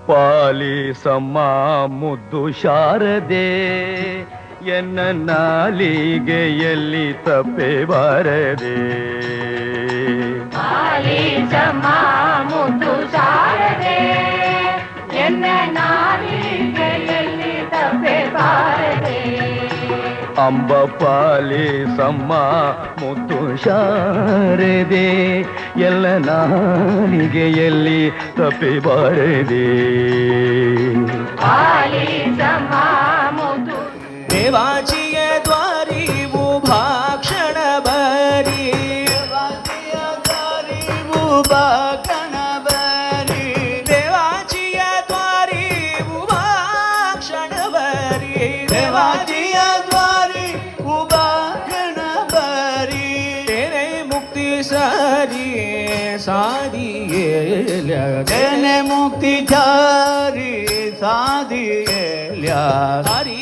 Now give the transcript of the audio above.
ಪಾಲಿಸಮ್ಮ ಮುದ್ದು ಶಾರದೆ ಎನ್ನ ನಾಲಿಗೆಯಲ್ಲಿ ತಪ್ಪೆ ಬಾರದೆ. ಪಾಲಿಸಮ್ಮ ಮುದ್ದು ಶಾರದೆ ಎನ್ನ ನಾಲಿಗೆಯಲ್ಲಿ ತಪ್ಪೆ ಬಾರದೆ. ಅಂಬ ಪಾಲಿಸಮ್ಮ ಮುದ್ದು ಶಾರದೆ ಎಲ್ಲ ನಾಲಿಗೆಯಲ್ಲಿ ತಪ್ಪಿ ಬಾರದೆ. ಪಾಲಿಸಮ್ಮ ಮುದ್ದು ದೇವಾಜಿಯ ದ್ವಾರಿ ಉಭಾಕ್ಷಣ ಬರಿ, ದೇವಾಜಿಯ ದ್ವಾರಿ ಉಭಾಕ್ಷಣ ಬರಿ, ದೇವಾಜಿಯ ದ್ವಾರಿ ಉಭಾಕ್ಷಣ ಬರಿ, ದೇವಾಜಿಯ ದ್ವಾರಿ ಉಭಾಕ್ಷಣ ಬರಿ. ತೇನೆ ಮುಕ್ತಿ ಸಾರಿ ಸಾದಿಯೇಲ, ತೇನೆ ಮುಕ್ತಿ ಜಾರಿ ಸಾದಿಯೇಲ. ಹರಿ